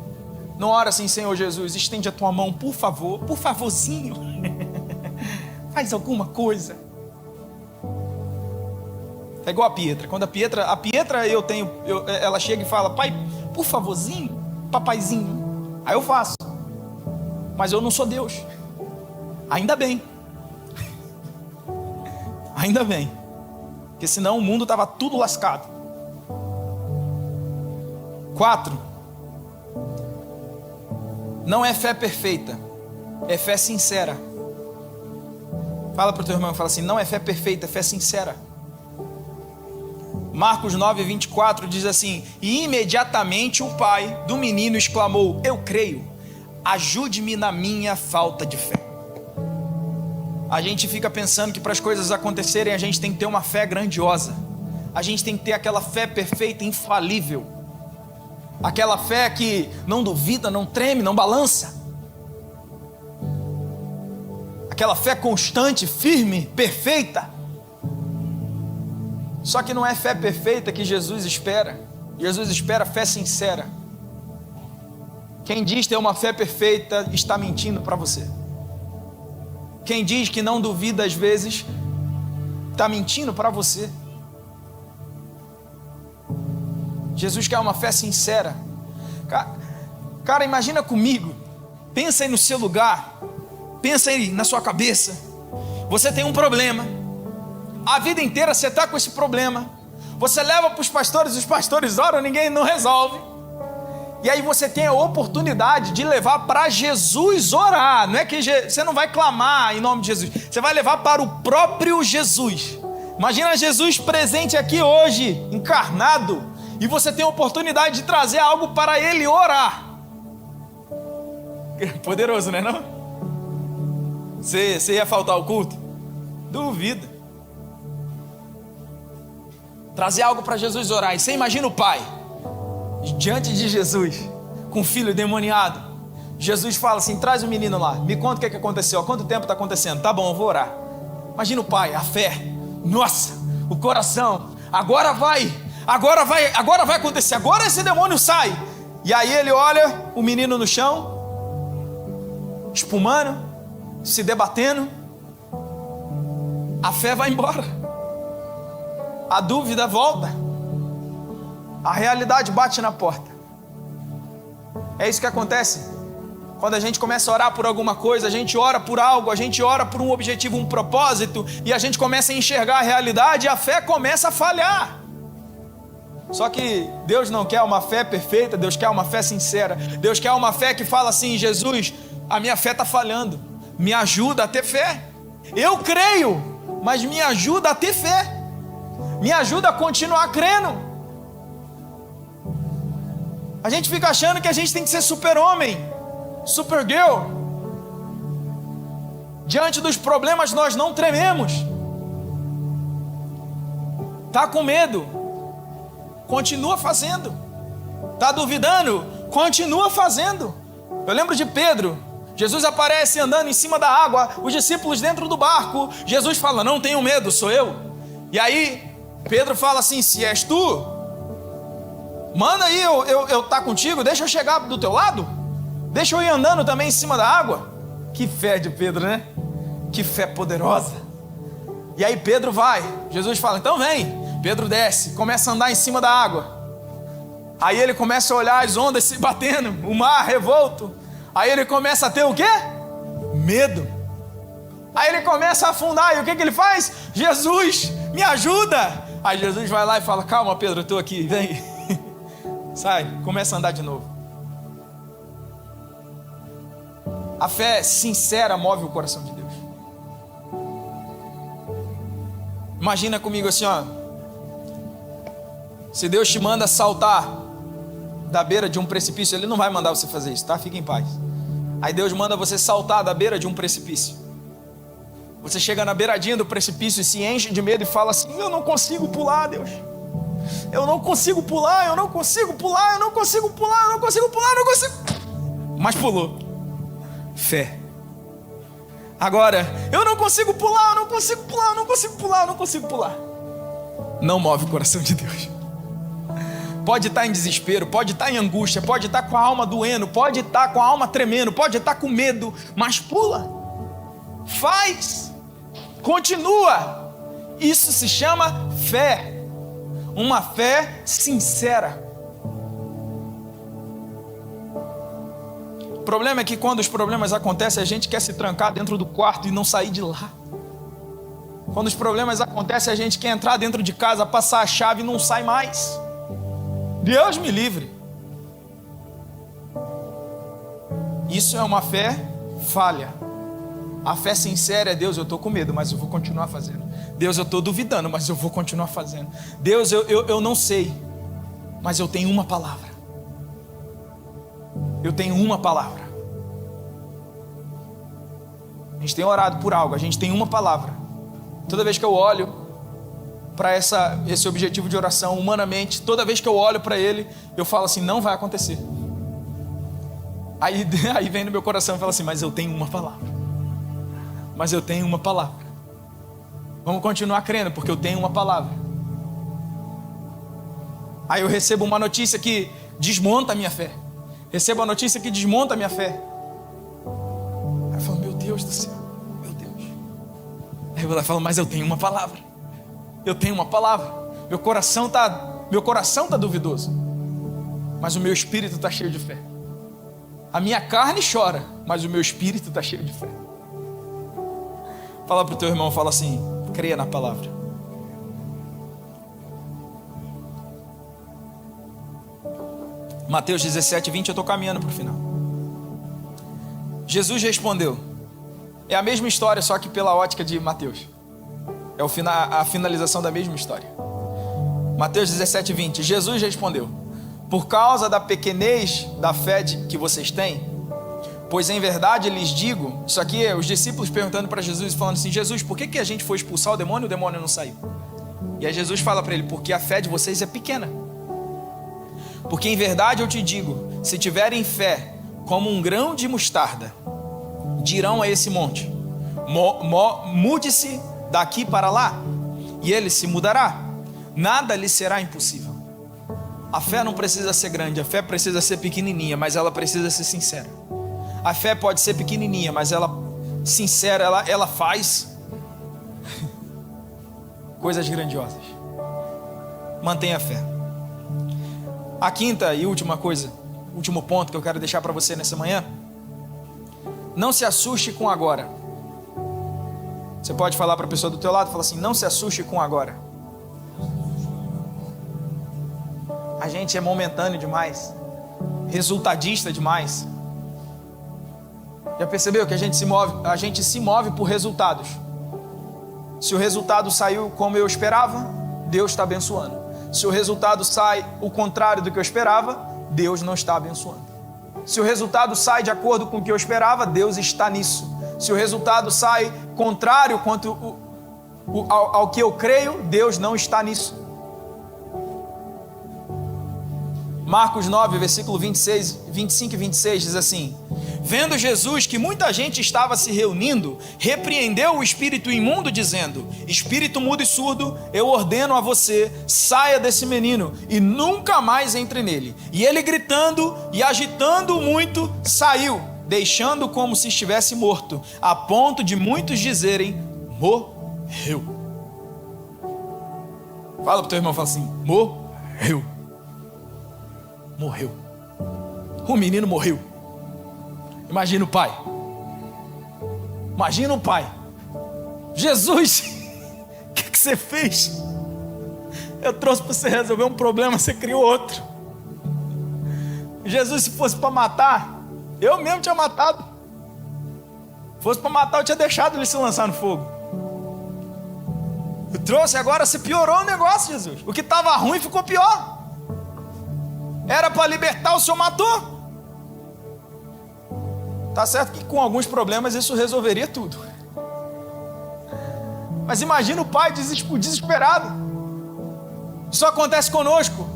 Não ora assim: Senhor Jesus, estende a tua mão, por favor, por favorzinho. Faz alguma coisa. É igual a Pietra. Quando a Pietra ela chega e fala: pai, por favorzinho, papaizinho. Aí eu faço. Mas eu não sou Deus. Ainda bem. Ainda bem. Porque senão o mundo estava tudo lascado. 4. Não é fé perfeita, é fé sincera. Fala para o teu irmão, fala assim: não é fé perfeita, é fé sincera. Marcos 9:24 diz assim: e imediatamente o pai do menino exclamou: eu creio, ajude-me na minha falta de fé. A gente fica pensando que para as coisas acontecerem a gente tem que ter uma fé grandiosa. A gente tem que ter aquela fé perfeita, infalível. Aquela fé que não duvida, não treme, não balança. Aquela fé constante, firme, perfeita. Só que não é fé perfeita que Jesus espera. Jesus espera fé sincera. Quem diz ter uma fé perfeita está mentindo para você. Quem diz que não duvida às vezes está mentindo para você. Jesus quer uma fé sincera. Cara, imagina comigo. Pensa aí no seu lugar. Pensa aí na sua cabeça. Você tem um problema. A vida inteira você está com esse problema. Você leva para os pastores oram, ninguém não resolve. E aí você tem a oportunidade de levar para Jesus orar. Não é que você não vai clamar em nome de Jesus, você vai levar para o próprio Jesus. Imagina Jesus presente aqui hoje, encarnado, e você tem a oportunidade de trazer algo para ele orar. Poderoso, né não? Você ia faltar o culto? Duvido. Trazer algo para Jesus orar. E você imagina o pai diante de Jesus, com o filho endemoniado. Jesus fala assim: traz o menino lá, me conta o que aconteceu, há quanto tempo está acontecendo? Tá bom, eu vou orar. Imagina o pai, a fé, nossa, o coração, agora vai acontecer, agora esse demônio sai. E aí ele olha o menino no chão, espumando, se debatendo. A fé vai embora, a dúvida volta, a realidade bate na porta. É isso que acontece quando a gente começa a orar por alguma coisa. A gente ora por algo, a gente ora por um objetivo, um propósito, e a gente começa a enxergar a realidade e a fé começa a falhar. Só que Deus não quer uma fé perfeita, Deus quer uma fé sincera. Deus quer uma fé que fala assim: Jesus, a minha fé está falhando, me ajuda a ter fé. Eu creio, mas me ajuda a ter fé, me ajuda a continuar crendo. A gente fica achando que a gente tem que ser super-homem, super-girl. Diante dos problemas nós não trememos. Tá com medo? Continua fazendo. Tá duvidando? Continua fazendo. Eu lembro de Pedro. Jesus aparece andando em cima da água, os discípulos dentro do barco. Jesus fala: não tenham medo, sou eu. E aí Pedro fala assim: se és tu, manda aí eu tá contigo, deixa eu chegar do teu lado, deixa eu ir andando também em cima da água. Que fé de Pedro, né? Que fé poderosa. E aí Pedro vai, Jesus fala: então vem. Pedro desce, começa a andar em cima da água. Aí ele começa a olhar as ondas se batendo, o mar revolto. Aí ele começa a ter o quê? Medo. Aí ele começa a afundar, e o que ele faz? Jesus, me ajuda. Aí Jesus vai lá e fala: calma Pedro, eu estou aqui, vem. Sai, começa a andar de novo. A fé sincera move o coração de Deus. Imagina comigo assim, ó. Se Deus te manda saltar da beira de um precipício, Ele não vai mandar você fazer isso, tá? Fique em paz. Aí Deus manda você saltar da beira de um precipício. Você chega na beiradinha do precipício e se enche de medo e fala assim: eu não consigo pular, Deus. Eu não consigo pular, eu não consigo pular, eu não consigo pular, eu não consigo pular, eu não consigo. Mas pulou. Fé. Agora, eu não consigo pular, eu não consigo pular, eu não consigo pular, eu não consigo pular. Não move o coração de Deus. Pode estar em desespero, pode estar em angústia, pode estar com a alma doendo, pode estar com a alma tremendo, pode estar com medo, mas pula. Faz. Continua. Isso se chama fé. Uma fé sincera. O problema é que quando os problemas acontecem, a gente quer se trancar dentro do quarto e não sair de lá. Quando os problemas acontecem, a gente quer entrar dentro de casa, passar a chave e não sai mais. Deus me livre. Isso é uma fé falha. A fé sincera é: Deus, eu estou com medo, mas eu vou continuar fazendo. Deus, eu estou duvidando, mas eu vou continuar fazendo. Deus, eu não sei, mas eu tenho uma palavra. Eu tenho uma palavra. A gente tem orado por algo, a gente tem uma palavra. Toda vez que eu olho para esse objetivo de oração humanamente, toda vez que eu olho para ele, eu falo assim: não vai acontecer. Aí vem no meu coração e fala assim: mas eu tenho uma palavra. Mas eu tenho uma palavra. Vamos continuar crendo, porque eu tenho uma palavra. Aí eu recebo uma notícia que desmonta a minha fé. Recebo a notícia que desmonta a minha fé. Aí eu falo: meu Deus do céu, meu Deus. Aí eu falo: mas eu tenho uma palavra. Eu tenho uma palavra. Meu coração tá duvidoso, mas o meu espírito está cheio de fé. A minha carne chora, mas o meu espírito está cheio de fé. Fala para o teu irmão, fala assim: creia na palavra. Mateus 17, 20, eu estou caminhando para o final. Jesus respondeu. É a mesma história, só que pela ótica de Mateus. É a finalização da mesma história. Mateus 17, 20. Jesus respondeu: por causa da pequenez da fé que vocês têm, pois em verdade lhes digo, isso aqui é os discípulos perguntando para Jesus, falando assim: Jesus, por que a gente foi expulsar o demônio não saiu? E aí Jesus fala para ele: porque a fé de vocês é pequena. Porque em verdade eu te digo, se tiverem fé como um grão de mostarda, dirão a esse monte: mude-se daqui para lá, e ele se mudará. Nada lhe será impossível. A fé não precisa ser grande, a fé precisa ser pequenininha, mas ela precisa ser sincera. A fé pode ser pequenininha, mas ela sincera, ela faz coisas grandiosas. Mantenha a fé. A quinta e última coisa, último ponto que eu quero deixar para você nessa manhã: não se assuste com agora. Você pode falar para a pessoa do teu lado, fala assim: não se assuste com agora. A gente é momentâneo demais, resultadista demais. Já percebeu que a gente se move por resultados? Se o resultado saiu como eu esperava, Deus está abençoando. Se o resultado sai o contrário do que eu esperava, Deus não está abençoando. Se o resultado sai de acordo com o que eu esperava, Deus está nisso. Se o resultado sai contrário quanto ao que eu creio, Deus não está nisso. Marcos 9, versículo 25 e 26 diz assim: vendo Jesus que muita gente estava se reunindo, repreendeu o espírito imundo, dizendo: espírito mudo e surdo, eu ordeno a você, saia desse menino e nunca mais entre nele. E ele, gritando e agitando muito, saiu, deixando como se estivesse morto, a ponto de muitos dizerem: morreu. Fala pro teu irmão, fala assim: morreu. Morreu. O menino morreu. Imagina o pai. Imagina o pai. Jesus, o que você fez? Eu trouxe para você resolver um problema, você criou outro. Jesus, se fosse para matar, eu mesmo tinha matado. Se fosse para matar, eu tinha deixado ele se lançar no fogo. Eu trouxe, agora se piorou o negócio, Jesus. O que estava ruim ficou pior. Era para libertar, o Senhor matou. Tá certo que com alguns problemas isso resolveria tudo. Mas imagina o pai desesperado. Isso acontece conosco.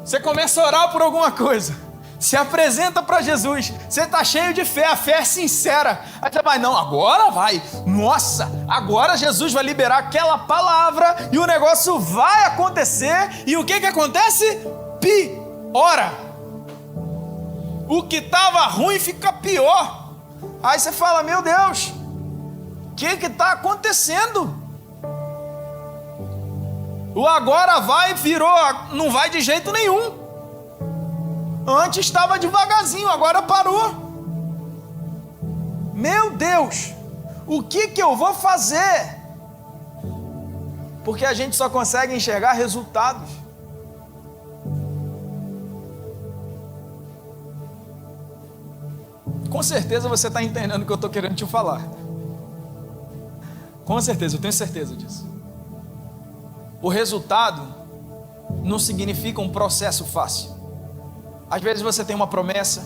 Você começa a orar por alguma coisa, se apresenta para Jesus, você está cheio de fé, a fé é sincera. Aí você vai: não, agora vai. Nossa, agora Jesus vai liberar aquela palavra e o negócio vai acontecer. E o que acontece? Ora, o que estava ruim fica pior. Aí você fala: meu Deus, o que está acontecendo? O agora vai virou, não vai de jeito nenhum. Antes estava devagarzinho, agora parou. Meu Deus, o que eu vou fazer? Porque a gente só consegue enxergar resultados. Com certeza você está entendendo o que eu estou querendo te falar. Com certeza, eu tenho certeza disso. O resultado não significa um processo fácil. Às vezes você tem uma promessa,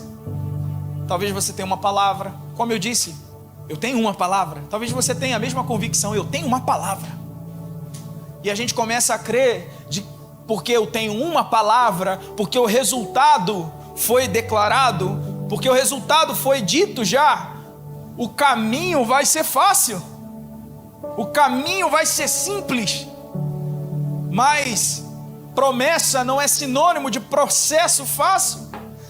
talvez você tenha uma palavra. Como eu disse, eu tenho uma palavra. Talvez você tenha a mesma convicção: eu tenho uma palavra. E a gente começa a crer porque eu tenho uma palavra, porque o resultado foi declarado, porque o resultado foi dito já, o caminho vai ser fácil, o caminho vai ser simples. Mas promessa não é sinônimo de processo fácil.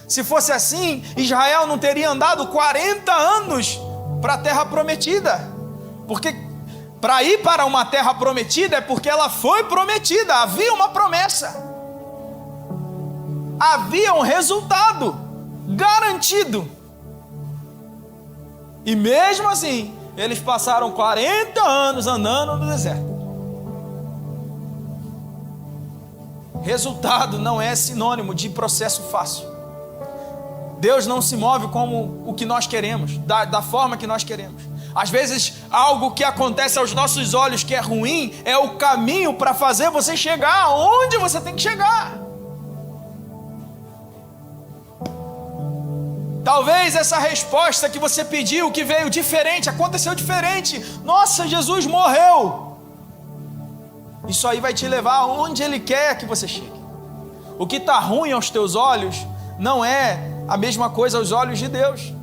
Se fosse assim, Israel não teria andado 40 anos para a terra prometida. Porque para ir para uma terra prometida é porque ela foi prometida, havia uma promessa, havia um resultado garantido. E mesmo assim, eles passaram 40 anos andando no deserto. Resultado não é sinônimo de processo fácil. Deus não se move como o que nós queremos, da forma que nós queremos. Às vezes, algo que acontece aos nossos olhos que é ruim, é o caminho para fazer você chegar aonde você tem que chegar. Talvez essa resposta que você pediu, que veio diferente, aconteceu diferente. Nossa, Jesus morreu. Isso aí vai te levar aonde Ele quer que você chegue. O que está ruim aos teus olhos não é a mesma coisa aos olhos de Deus.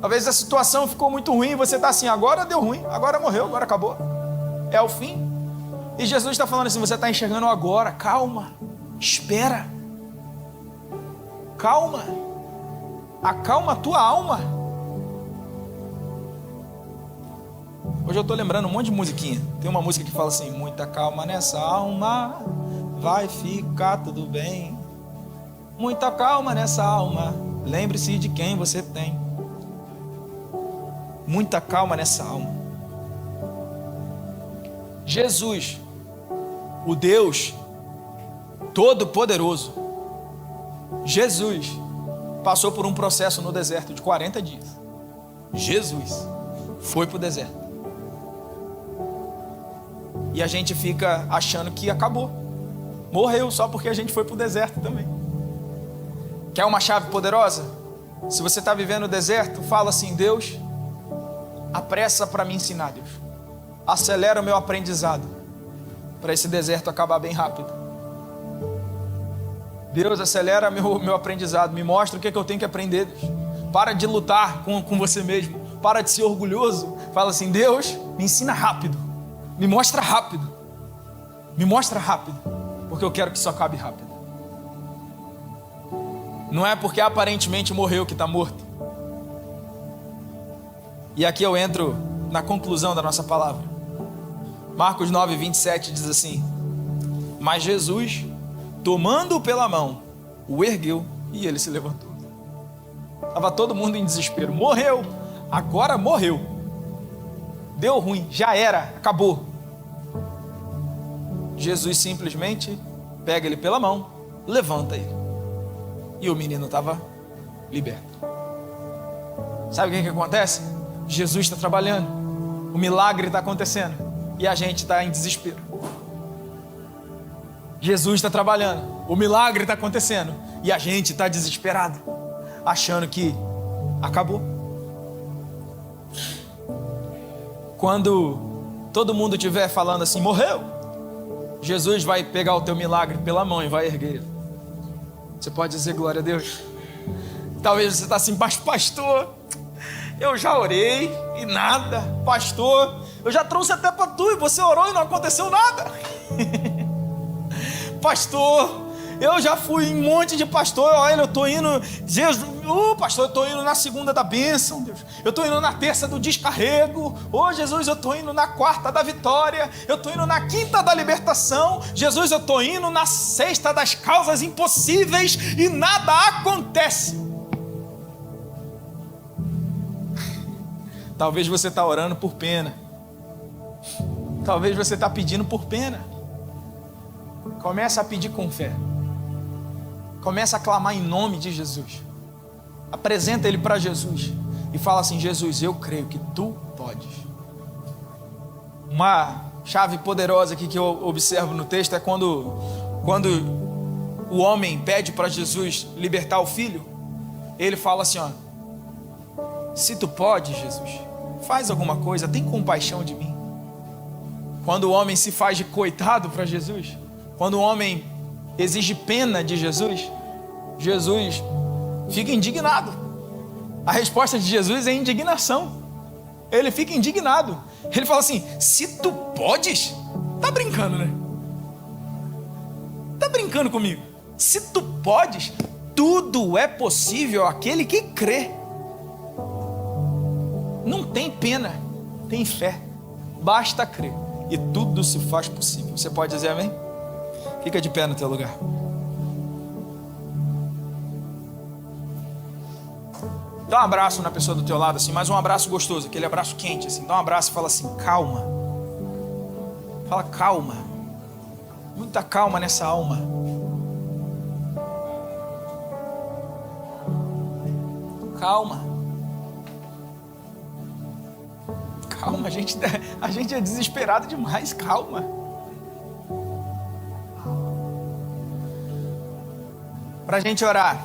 Talvez a situação ficou muito ruim e você está assim, agora deu ruim, agora morreu, agora acabou. É o fim. E Jesus está falando assim, você está enxergando agora, calma, espera. Calma. Acalma a tua alma. Hoje eu estou lembrando um monte de musiquinha. Tem uma música que fala assim, muita calma nessa alma, vai ficar tudo bem. Muita calma nessa alma, lembre-se de quem você tem. Muita calma nessa alma. Jesus, o Deus Todo-Poderoso, Jesus passou por um processo no deserto de 40 dias. Jesus foi para o deserto. E a gente fica achando que acabou. Morreu só porque a gente foi para o deserto também. Quer uma chave poderosa? Se você está vivendo o deserto, fala assim, Deus, apressa para me ensinar, Deus. Acelera o meu aprendizado, para esse deserto acabar bem rápido. Deus, acelera meu aprendizado, me mostra o que eu tenho que aprender, Deus. Para de lutar com você mesmo, para de ser orgulhoso. Fala assim, Deus, me ensina rápido, me mostra rápido, porque eu quero que isso acabe rápido. Não é porque aparentemente morreu que está morto. E aqui eu entro na conclusão da nossa palavra. Marcos 9, 27 diz assim, mas Jesus, tomando-o pela mão, o ergueu e ele se levantou. Estava todo mundo em desespero. Morreu, agora morreu. Deu ruim, já era, acabou. Jesus simplesmente pega ele pela mão, levanta ele. E o menino estava liberto. Sabe o que acontece? Jesus está trabalhando, o milagre está acontecendo e a gente está em desespero. Jesus está trabalhando, o milagre está acontecendo e a gente está desesperado, achando que acabou. Quando todo mundo estiver falando assim, morreu, Jesus vai pegar o teu milagre pela mão e vai erguer ele. Você pode dizer glória a Deus? Talvez você está assim, pastor, eu já orei e nada. Pastor, eu já trouxe até para tu e você orou e não aconteceu nada. Pastor, eu já fui em um monte de pastor. Olha, eu estou indo, Jesus, pastor, eu estou indo na segunda da bênção, Deus. Eu estou indo na terça do descarrego. Jesus, eu estou indo na quarta da vitória. Eu estou indo na quinta da libertação. Jesus, eu estou indo na sexta das causas impossíveis e nada acontece. Talvez você está orando por pena. Talvez você está pedindo por pena. Começa a pedir com fé. Começa a clamar em nome de Jesus. Apresenta ele para Jesus e fala assim, Jesus, eu creio que tu podes. Uma chave poderosa aqui que eu observo no texto é quando o homem pede para Jesus libertar o filho, ele fala assim, ó, se tu podes, Jesus, faz alguma coisa, tem compaixão de mim. Quando o homem se faz de coitado para Jesus, quando o homem exige pena de Jesus, Jesus fica indignado. A resposta de Jesus é indignação. Ele fica indignado. Ele fala assim, se tu podes, tá brincando, né? Tá brincando comigo? Se tu podes, tudo é possível àquele que crê. Não tem pena, tem fé. Basta crer e tudo se faz possível. Você pode dizer amém? Fica de pé no teu lugar. Dá um abraço na pessoa do teu lado assim, mas um abraço gostoso, aquele abraço quente assim. Dá um abraço e fala assim, calma. Fala calma. Muita calma nessa alma. Calma. Calma, a gente é desesperado demais, calma. Para a gente orar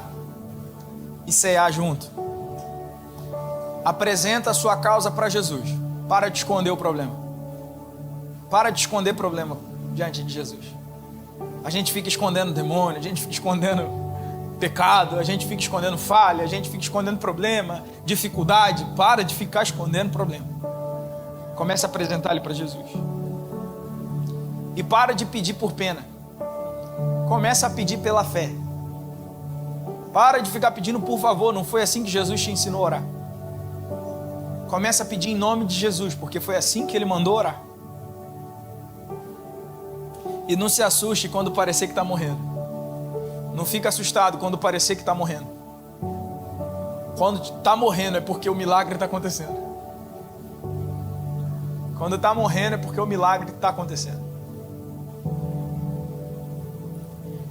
e cear junto. Apresenta a sua causa para Jesus. Para de esconder o problema. Para de esconder problema diante de Jesus. A gente fica escondendo demônio, a gente fica escondendo pecado, a gente fica escondendo falha, a gente fica escondendo problema, dificuldade. Para de ficar escondendo problema. Comece a apresentar ele para Jesus. E para de pedir por pena. Comece a pedir pela fé. Para de ficar pedindo por favor. Não foi assim que Jesus te ensinou a orar. Comece a pedir em nome de Jesus, porque foi assim que ele mandou orar. E não se assuste quando parecer que está morrendo. Não fica assustado quando parecer que está morrendo. Quando está morrendo é porque o milagre está acontecendo. Quando está morrendo é porque o milagre está acontecendo.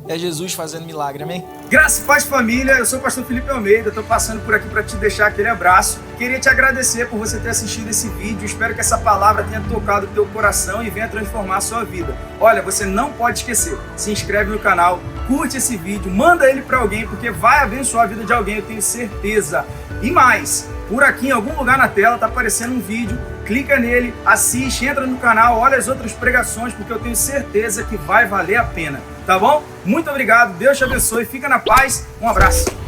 É Jesus fazendo milagre, amém? Graça e paz, família, eu sou o pastor Felipe Almeida, estou passando por aqui para te deixar aquele abraço. Queria te agradecer por você ter assistido esse vídeo, espero que essa palavra tenha tocado o teu coração e venha transformar a sua vida. Olha, você não pode esquecer, se inscreve no canal, curte esse vídeo, manda ele para alguém, porque vai abençoar a vida de alguém, eu tenho certeza. E mais, por aqui em algum lugar na tela está aparecendo um vídeo, clica nele, assiste, entra no canal, olha as outras pregações, porque eu tenho certeza que vai valer a pena, tá bom? Muito obrigado, Deus te abençoe, fica na paz, um abraço.